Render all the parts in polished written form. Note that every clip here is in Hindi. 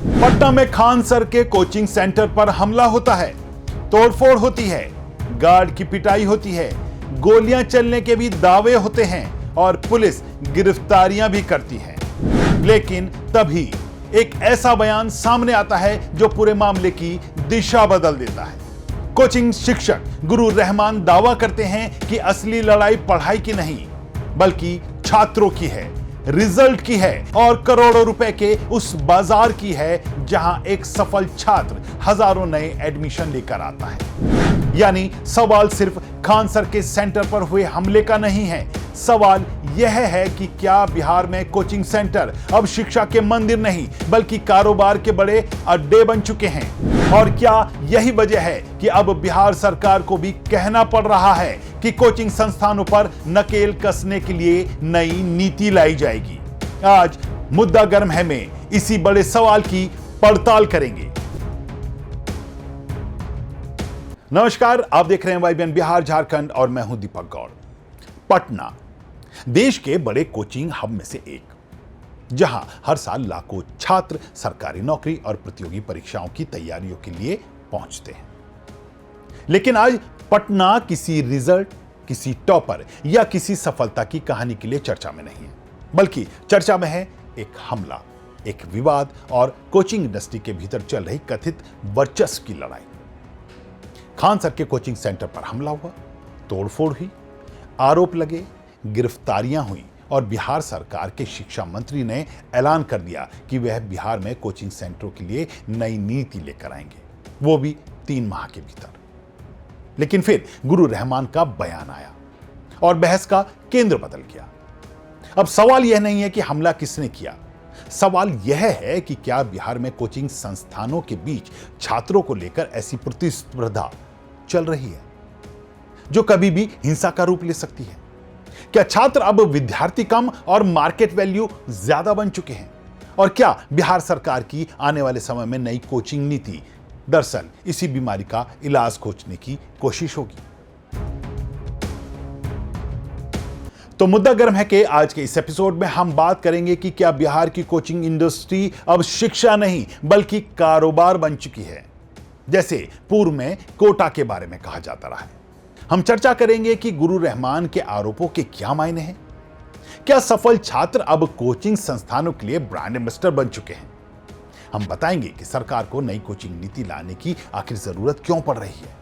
पटना में खान सर के कोचिंग सेंटर पर हमला होता है, तोड़फोड़ होती है, गार्ड की पिटाई होती है, गोलियां चलने के भी दावे होते हैं और पुलिस गिरफ्तारियां भी करती है। लेकिन तभी एक ऐसा बयान सामने आता है जो पूरे मामले की दिशा बदल देता है। कोचिंग शिक्षक गुरु रहमान दावा करते हैं कि असली लड़ाई पढ़ाई की नहीं बल्कि छात्रों की है, रिजल्ट की है और करोड़ों रुपए के उस बाजार की है जहां एक सफल छात्र हजारों नए एडमिशन लेकर आता है। यानी सवाल सिर्फ खान सर के सेंटर पर हुए हमले का नहीं है, सवाल यह है कि क्या बिहार में कोचिंग सेंटर अब शिक्षा के मंदिर नहीं बल्कि कारोबार के बड़े अड्डे बन चुके हैं। और क्या यही वजह है कि अब बिहार सरकार को भी कहना पड़ रहा है कि कोचिंग संस्थानों पर नकेल कसने के लिए नई नीति लाई जाएगी। आज मुद्दा गर्म है में इसी बड़े सवाल की पड़ताल करेंगे। नमस्कार, आप देख रहे हैं वाईबीएन बिहार झारखंड और मैं हूं दीपक गौड़। पटना देश के बड़े कोचिंग हब में से एक, जहां हर साल लाखों छात्र सरकारी नौकरी और प्रतियोगी परीक्षाओं की तैयारियों के लिए पहुंचते हैं। लेकिन आज पटना किसी रिजल्ट, किसी टॉपर या किसी सफलता की कहानी के लिए चर्चा में नहीं है, बल्कि चर्चा में है एक हमला, एक विवाद और कोचिंग इंडस्ट्री के भीतर चल रही कथित वर्चस्व की लड़ाई। खान सर के कोचिंग सेंटर पर हमला हुआ, तोड़फोड़ हुई, आरोप लगे, गिरफ्तारियां हुई और बिहार सरकार के शिक्षा मंत्री ने ऐलान कर दिया कि वह बिहार में कोचिंग सेंटरों के लिए नई नीति लेकर आएंगे, वो भी 3 माह के भीतर। लेकिन फिर गुरु रहमान का बयान आया और बहस का केंद्र बदल गया। अब सवाल यह नहीं है कि हमला किसने किया, सवाल यह है कि क्या बिहार में कोचिंग संस्थानों के बीच छात्रों को लेकर ऐसी प्रतिस्पर्धा चल रही है जो कभी भी हिंसा का रूप ले सकती है। क्या छात्र अब विद्यार्थी कम और मार्केट वैल्यू ज्यादा बन चुके हैं? और क्या बिहार सरकार की आने वाले समय में नई कोचिंग नीति दरअसल इसी बीमारी का इलाज खोजने की कोशिश होगी? तो मुद्दा गर्म है कि आज के इस एपिसोड में हम बात करेंगे कि क्या बिहार की कोचिंग इंडस्ट्री अब शिक्षा नहीं बल्कि कारोबार बन चुकी है, जैसे पूर्व में कोटा के बारे में कहा जाता रहा है। हम चर्चा करेंगे कि गुरु रहमान के आरोपों के क्या मायने हैं, क्या सफल छात्र अब कोचिंग संस्थानों के लिए ब्रांड एम्बेसडर बन चुके हैं। हम बताएंगे कि सरकार को नई कोचिंग नीति लाने की आखिर जरूरत क्यों पड़ रही है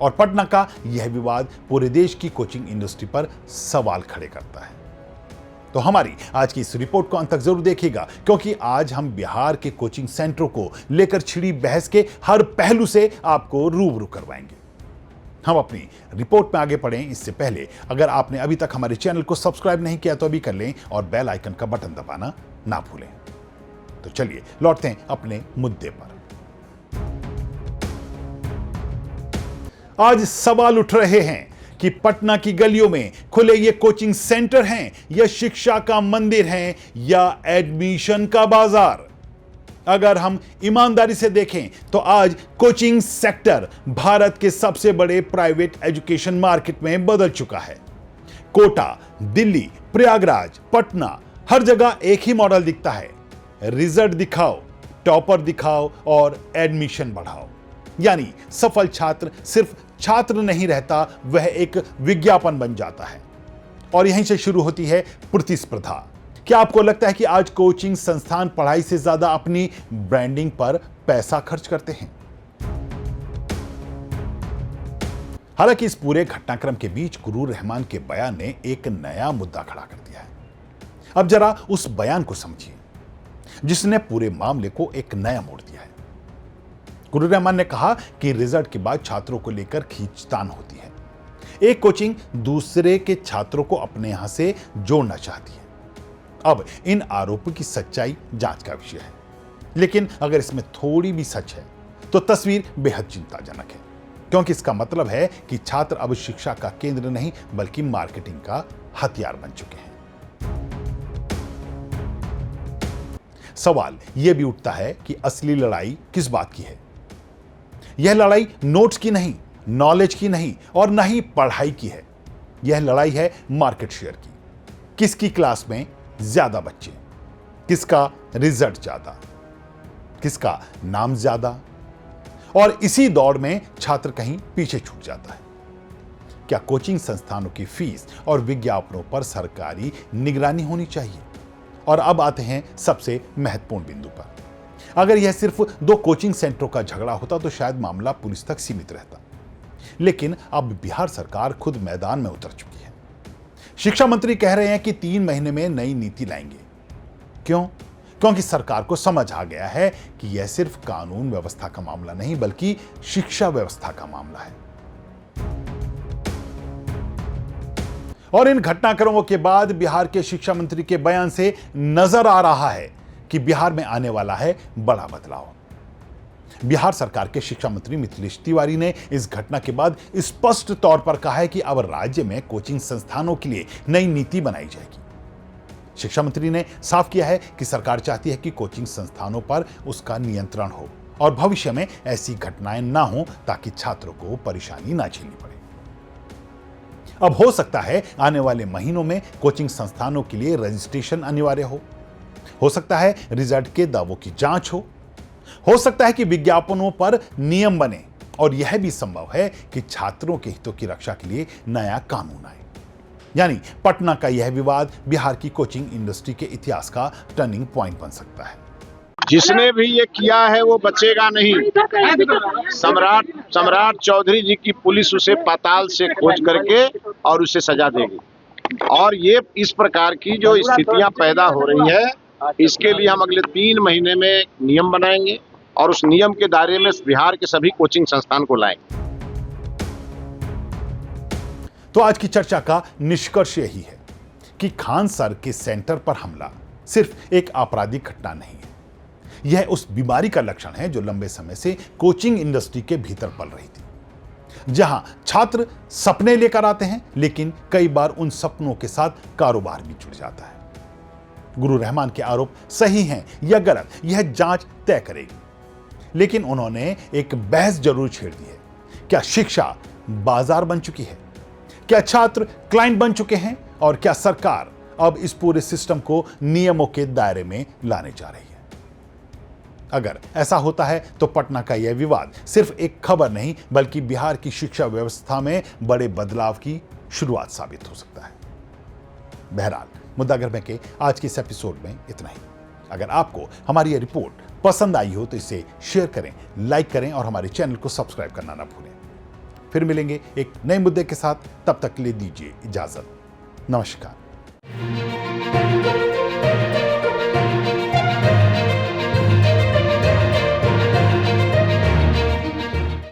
और पटना का यह विवाद पूरे देश की कोचिंग इंडस्ट्री पर सवाल खड़े करता है। तो हमारी आज की इस रिपोर्ट को अंत तक जरूर देखिएगा, क्योंकि आज हम बिहार के कोचिंग सेंटरों को लेकर छिड़ी बहस के हर पहलू से आपको रूबरू करवाएंगे। हम अपनी रिपोर्ट में आगे बढ़ें इससे पहले अगर आपने अभी तक हमारे चैनल को सब्सक्राइब नहीं किया तो अभी कर लें और बेल आइकन का बटन दबाना ना भूलें। तो चलिए लौटते हैं अपने मुद्दे पर। आज सवाल उठ रहे हैं कि पटना की गलियों में खुले ये कोचिंग सेंटर हैं या शिक्षा का मंदिर हैं या एडमिशन का बाजार। अगर हम ईमानदारी से देखें तो आज कोचिंग सेक्टर भारत के सबसे बड़े प्राइवेट एजुकेशन मार्केट में बदल चुका है। कोटा, दिल्ली, प्रयागराज, पटना, हर जगह एक ही मॉडल दिखता है, रिजल्ट दिखाओ, टॉपर दिखाओ और एडमिशन बढ़ाओ। यानी सफल छात्र सिर्फ छात्र नहीं रहता, वह एक विज्ञापन बन जाता है और यहीं से शुरू होती है प्रतिस्पर्धा। क्या आपको लगता है कि आज कोचिंग संस्थान पढ़ाई से ज्यादा अपनी ब्रांडिंग पर पैसा खर्च करते हैं? हालांकि इस पूरे घटनाक्रम के बीच गुरु रहमान के बयान ने एक नया मुद्दा खड़ा कर दिया है। अब जरा उस बयान को समझिए जिसने पूरे मामले को एक नया मोड़ दिया है। गुरु रहमान ने कहा कि रिजल्ट के बाद छात्रों को लेकर खींचतान होती है। एक कोचिंग दूसरे के छात्रों को अपने यहां से जोड़ना चाहती है। अब इन आरोपों की सच्चाई जांच का विषय है, लेकिन अगर इसमें थोड़ी भी सच है तो तस्वीर बेहद चिंताजनक है, क्योंकि इसका मतलब है कि छात्र अब शिक्षा का केंद्र नहीं बल्कि मार्केटिंग का हथियार बन चुके हैं। सवाल यह भी उठता है कि असली लड़ाई किस बात की है। यह लड़ाई नोट्स की नहीं, नॉलेज की नहीं और न ही पढ़ाई की है। यह लड़ाई है मार्केट शेयर की। किसकी क्लास में ज्यादा बच्चे, किसका रिजल्ट ज्यादा। किसका नाम ज्यादा, और इसी दौड़ में छात्र कहीं पीछे छूट जाता है। क्या कोचिंग संस्थानों की फीस और विज्ञापनों पर सरकारी निगरानी होनी चाहिए? और अब आते हैं सबसे महत्वपूर्ण बिंदु पर। अगर यह सिर्फ दो कोचिंग सेंटरों का झगड़ा होता तो शायद मामला पुलिस तक सीमित रहता, लेकिन अब बिहार सरकार खुद मैदान में उतर चुकी है। शिक्षा मंत्री कह रहे हैं कि 3 महीने में नई नीति लाएंगे। क्यों? क्योंकि सरकार को समझ आ गया है कि यह सिर्फ कानून व्यवस्था का मामला नहीं बल्कि शिक्षा व्यवस्था का मामला है। और इन घटनाक्रमों के बाद बिहार के शिक्षा मंत्री के बयान से नजर आ रहा है कि बिहार में आने वाला है बड़ा बदलाव। बिहार सरकार के शिक्षा मंत्री मिथिलेश तिवारी ने इस घटना के बाद स्पष्ट तौर पर कहा है कि अब राज्य में कोचिंग संस्थानों के लिए नई नीति बनाई जाएगी। शिक्षा मंत्री ने साफ किया है कि सरकार चाहती है कि कोचिंग संस्थानों पर उसका नियंत्रण हो और भविष्य में ऐसी घटनाएं ना हो ताकि छात्रों को परेशानी ना झेलनी पड़े। अब हो सकता है आने वाले महीनों में कोचिंग संस्थानों के लिए रजिस्ट्रेशन अनिवार्य हो सकता है रिजल्ट के दावों की जांच हो सकता है कि विज्ञापनों पर नियम बने, और यह भी संभव है कि छात्रों के हितों की रक्षा के लिए नया कानून आए। यानी पटना का यह विवाद बिहार की कोचिंग इंडस्ट्री के इतिहास का टर्निंग पॉइंट बन सकता है। जिसने भी ये किया है वो बचेगा नहीं। सम्राट चौधरी जी की पुलिस उसे पाताल से खोज करके और उसे सजा देगी। और ये इस प्रकार की जो स्थितियां पैदा हो रही है, इसके लिए हम अगले 3 महीने में नियम बनाएंगे और उस नियम के दायरे में बिहार के सभी कोचिंग संस्थान को लाएंगे। तो आज की चर्चा का निष्कर्ष यही है कि खान सर के सेंटर पर हमला सिर्फ एक आपराधिक घटना नहीं है, यह उस बीमारी का लक्षण है जो लंबे समय से कोचिंग इंडस्ट्री के भीतर पल रही थी, जहां छात्र सपने लेकर आते हैं लेकिन कई बार उन सपनों के साथ कारोबार भी जुड़ जाता है। गुरु रहमान के आरोप सही हैं या गलत, यह जांच तय करेगी, लेकिन उन्होंने एक बहस जरूर छेड़ दी है। क्या शिक्षा बाजार बन चुकी है? क्या छात्र क्लाइंट बन चुके हैं? और क्या सरकार अब इस पूरे सिस्टम को नियमों के दायरे में लाने जा रही है? अगर ऐसा होता है तो पटना का यह विवाद सिर्फ एक खबर नहीं बल्कि बिहार की शिक्षा व्यवस्था में बड़े बदलाव की शुरुआत साबित हो सकता है। बहरहाल, मुद्दा घर में के आज के इस एपिसोड में इतना ही। अगर आपको हमारी यह रिपोर्ट पसंद आई हो तो इसे शेयर करें, लाइक करें और हमारे चैनल को सब्सक्राइब करना ना भूलें। फिर मिलेंगे एक नए मुद्दे के साथ, तब तक के लिए दीजिए इजाजत। नमस्कार।